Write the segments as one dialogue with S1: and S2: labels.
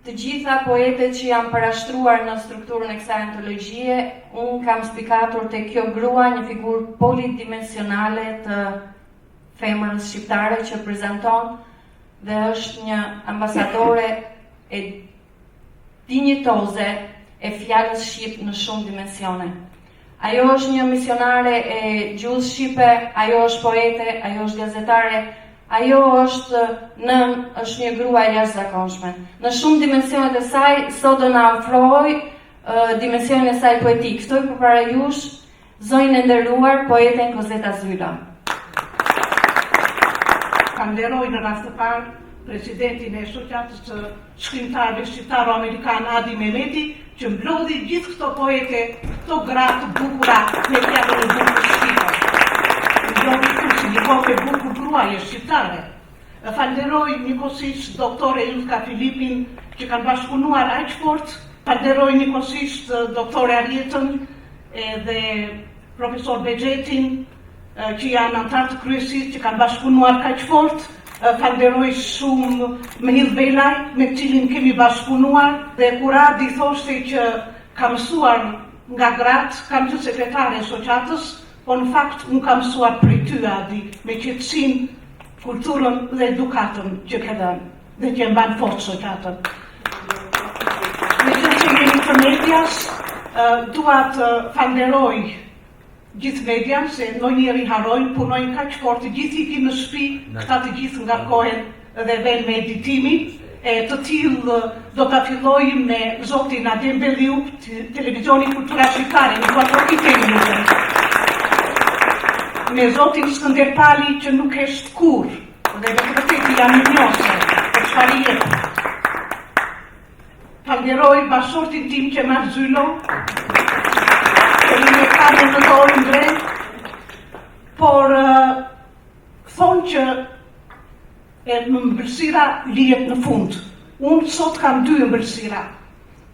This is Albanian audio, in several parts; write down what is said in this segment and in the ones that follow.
S1: të gjitha poetet që janë parashtruar në strukturën e kësaj antologjie, unë kam spikatur te kjo grua një figurë polidimensionale të femrës shqiptare që prezanton dhe është një ambasadore e dinjitoze e fjalës shqip në shumë dimensione. Ajo është një misionare e gjuhës shqipe, ajo është poete, ajo është gazetare, ajo është nën, është një grua e jashtëzakonshme. Në shumë dimensionet e saj, sot do na ofroj dimensionin e saj poetik. Ftoj përpara jush zonjën e nderuar poeten Kozeta Zyla.
S2: Falenderoj në rast të parë presidentin e shoqatës së shkrimtarëve shqiptaro-amerikan Adi Mehmeti, që mblodhi gjithë këto poete, këto gra të bukura me fjalën e bukur shqipe. Mblodhi si një kohë e bukur gruaje shqiptare. Falenderoj njëkohësisht doktore Ilka Filipin që kanë bashkëpunuar aq fort, falenderoj njëkohësisht doktore Arjetën dhe profesor Bexhetin që janë anëtar të kryesisë që kanë bashkëpunuar kaq fort. Falenderoj shumë Menil Belaj, me cilin kemi bashkëpunuar, dhe kur Adi thoshte që ka mësuar nga gratë, kam qenë sekretare e shoqatës, po në fakt unë kam mësuar prej ty, Adi, me qetësinë, kulturën dhe edukatën që ke dhënë dhe që e mban fort shoqatën. Me qenë që jemi të medias, dua të falenderoj gjithë median, se ndonjëherë i harojnë, punojnë kaq fort, të gjithë ikin në shtëpi, këta të gjithë ngarkohen dhe vënë me editimi. Të tillë do ta filloj me zotin Adem Belliu, televizioni Kultura Shqiptare, në 4 minuta. Me zotin Skënder Pali, që nuk është kur, dhe vërtet janë mirënjohse për çfarë jep. Falenderoj bashortin tim Qemal Zylo, që në kamë në dorë drejt, por thonë që më ëmbëlsira lihet në fund. Unë sot kam 2 ëmbëlsira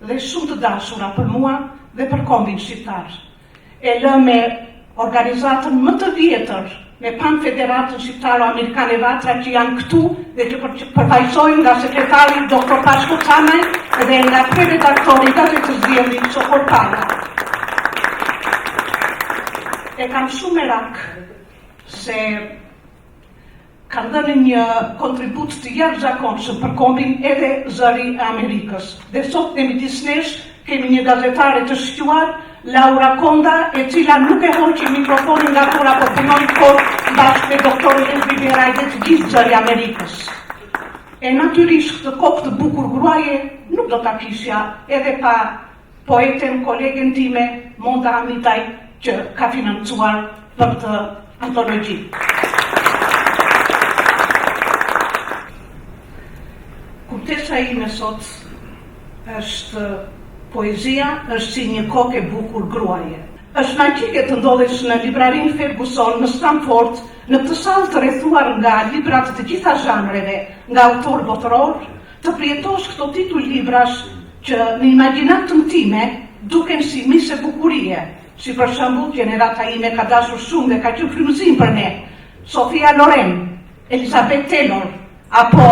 S2: dhe shumë të dashura për mua dhe për kombin shqiptar. E lë me organizatën më të vjetër, me Pan-Federatën Shqiptaro-Amerikane Vatra që janë këtu dhe që përfaqësojnë nga sekretari Dr. Pashko Canaj dhe nga kryeredaktori i Gazetës Dielli Sokol Palla. E kam shumë merak se kanë dhënë një kontribut të jashtëzakonshëm për kombin edhe zëri e Amerikës. Dhe sot në midis nesh kemi një gazetare të shquar, Laura Konda, e cila nuk e hoqi mikrofonin nga kur apo punoi kot bashkë me doktorin Elvi Beraj dhe të gjithë zëri Amerikës. E natyrisht këtë kokë të bukur gruaje nuk do ta kishja edhe pa poeten, kolegen time, Monda Hamitaj, që ka financuar për këtë antologji. Kujtesa ime sot është poezia, është si një kokë e bukur gruaje. Është magjike të ndodhesh në librarinë Ferguson në Stamford, në këtë sallë të rrethuar nga libra të gjitha zhanreve, nga autor botëror, të përjetosh këto titull librash që në imagjinatën time duken si mise bukurie. Si për shembull, gjenerata ime ka dashur shumë dhe ka qenë frymëzim për ne, Sofia Loren, Elizabeth Taylor, apo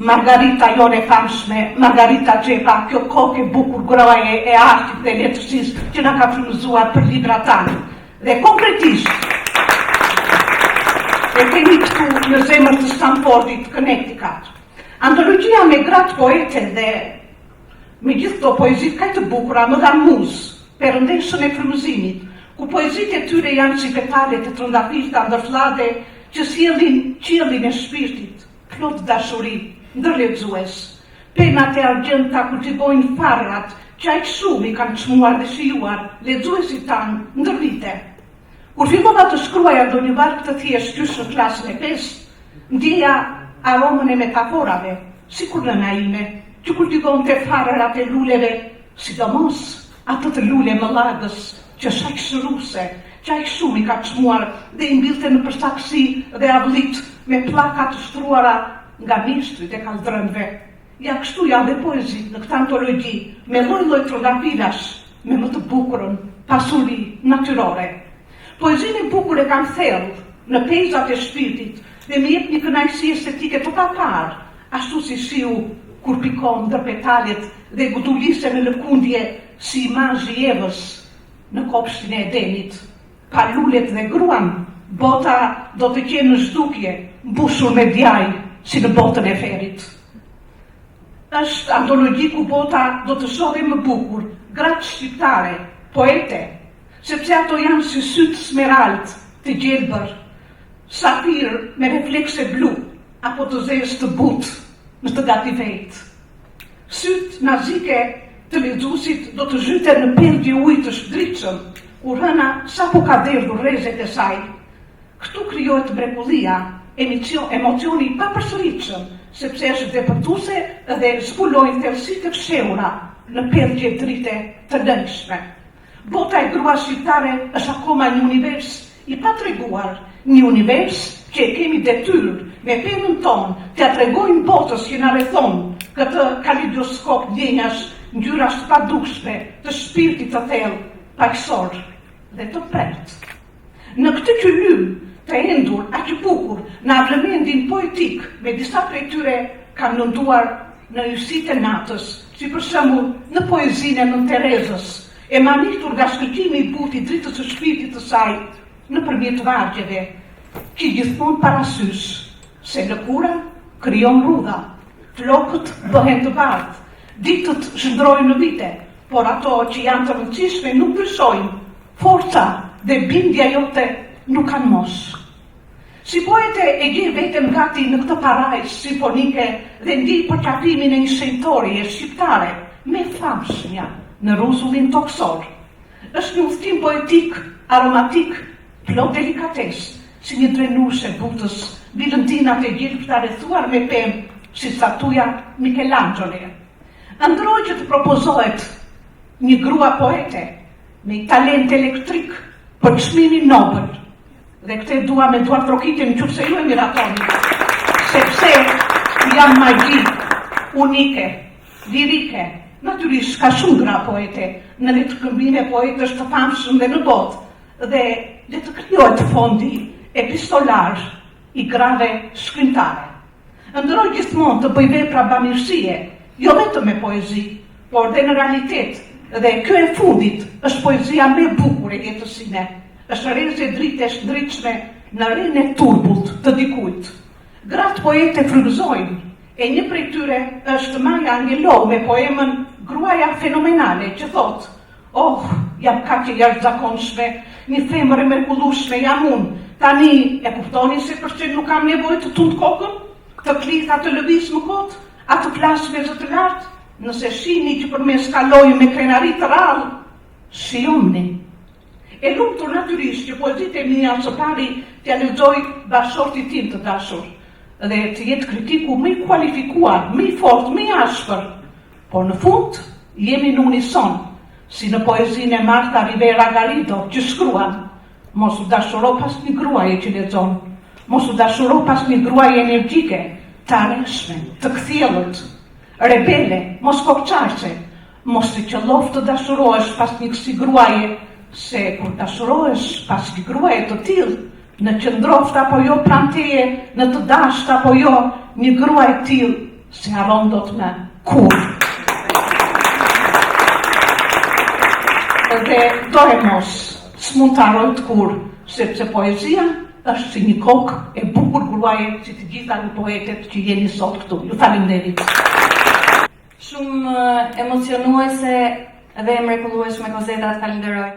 S2: Margarita jone famshme, Margarita Xhepa, kjo kokë e bukur gruaje e artit dhe letërsisë që na ka frymëzuar për librat tanë. Dhe konkretisht, e kemi këtu në zemër të Stamfordit, Connecticut. Antologjia me gratë poete dhe me gjithë këto poezit kaq të bukura më dha muz perëndeshën e frymëzimit, ku poezit e tyre janë si petale të trëndafilta ndërfllade që sjellin qiellin e shpirtit, plot dashuri, ndërlexues. Penat e argjendta kultivojnë farrat që aq shumë i kanë çmuar dhe shijuar lexuesit tanë ndër vite. Kur fillova të shkruaja ndonjë varg të thjeshtë qysh në klasën e 5, ndjeja aromën e metaforave, sikur nëna ime, që kultivonte farrat e luleve, sidomos ato të lule mëllagës, që shaq shëruse, që aq shumë i ka çmuar dhe i mbillte në përsaksi dhe avllit me pllaka të shtruara nga mishtrit e kaldrënve. Ja kështu janë dhe poezit në këtë antologji, me lloj-lloj trëndafilash, me më të bukurën pasuri natyrore. Poezinë e bukur e kam thellë në pejzat e shpirtit dhe më jep një kënaqësi estetike të papar, ashtu si shiu kur pikon ndër petalet dhe gutulise në lëkundje si imazhi i Evës në kopshtin e Edenit. Pa lulet dhe gruan, bota do të qenë në zhdukje, mbushur me djaj, si në botën e ferit. Është antologji ku bota do të shohë më bukur, gratë shqiptare, poete, sepse ato janë si sytë smeralt të gjelbër, safir me reflekse blu, apo të zezë të butë në të gati vetë. Sytë nazike të lexuesit do të zhyten në pergje ujë të shndritshëm, ku rëna sapo ka derdhur rrezet e saj. Këtu krijohet mrekullia, emocioni i papërsëritshëm, sepse është vepërtuese dhe zbulojnë thellësitë e fshehura në pergje drite të lëndshme. Bota e gruas shqiptare është akoma një univers i patreguar, një univers që e kemi detyrë me penën tonë t'ia tregojmë botës që na rrethon këtë kaleidoskop ndjenjash, ngjyrash të padukshme, të shpirtit të thellë, paqësor dhe të prertë. Në këtë qyllym të endur, aq bukur, në avlëmendin poetik, me disa prej tyre kanë lënduar në yjsitë e natës, si për shembull në poezinë e Nën Terezës, e manitur nga shkëlqimi i butë i dritës së shpirtit të saj nëpërmjet vargjeve, që gjithmonë parasysh se lëkura krijon rrudha, flokët bëhen të bardhë, ditët shndrojnë në vite, por ato që janë të rëndësishme nuk ndryshojnë, forca dhe bindja jote nuk kanë mos. Si poete e gjej veten gati në këtë parajs simfonike dhe ndjej përqafimin e një shenjtorie shqiptare me famshmja në rruzullin toksor. Është një udhtim poetik, aromatik, plot delikatesë, si një drenush e butës mbi lëndinat e gjelbta rrethuar me pemë, si statuja Michelangelo. Ndroj që të propozohet një grua poete me talent elektrik për çmimin Nobel. Dhe këtë dua me duar trokitjen nëse ju e miratoni, sepse jam magji unike, lirike. Natyrisht ka shumë gra poete në letërkëmbime poetësh të famshëm dhe në botë, dhe le të krijohet fondi epistolar i grave shkrimtare. Ndroj gjithmonë të bëj vepra bamirësie, jo vetëm me poezi, por dhe në realitet, dhe kjo e fundit është poezia më e bukur e jetës sime. Është rrezë drite e shndritshme në rrjen e turbut të dikujt. Gratë poete frymëzojnë, e një prej tyre është Maya Angelou me poemën Gruaja fenomenale, që thotë: "Oh, jam kaq e jashtëzakonshme, një femër e mrekullueshme jam unë. Tani e kuptoni se përse nuk kam nevojë të tund kokën, të klitha të lëviz më kot, atë flas me zë të lartë, nëse shihni që përmes kaloj me krenari të rrallë, shijomni." E lumtur natyrisht që poezitë e mia së pari t'ia lexoj bashortit tim të dashur, dhe të jetë kritiku më i kualifikuar, më i fortë, më i ashpër. Por në fund jemi në unison, si në poezinë e Martha Rivera Garrido, që shkruan: "Mos u dashuro pas një gruaje që lexon, mos u dashuro pas një gruaje energjike, të arreshme, të kthjellët, rebele, mos kokçarse, mos të qellof të dashurohesh pas një kësaj gruaje, se kur dashurohesh pas një gruaje të tillë, në qëndroft apo jo planteje, në të dasht apo jo, një grua e tillë se harron dot me kur." Dhe do e mos, s'mund të harroj të kur, sepse poezia është si një kokë e bukur gruaje, si të gjitha një poetet që jeni sot këtu. Ju faleminderit.
S1: Shumë emocionuese dhe mrekullueshme Kozeta, të falenderoj.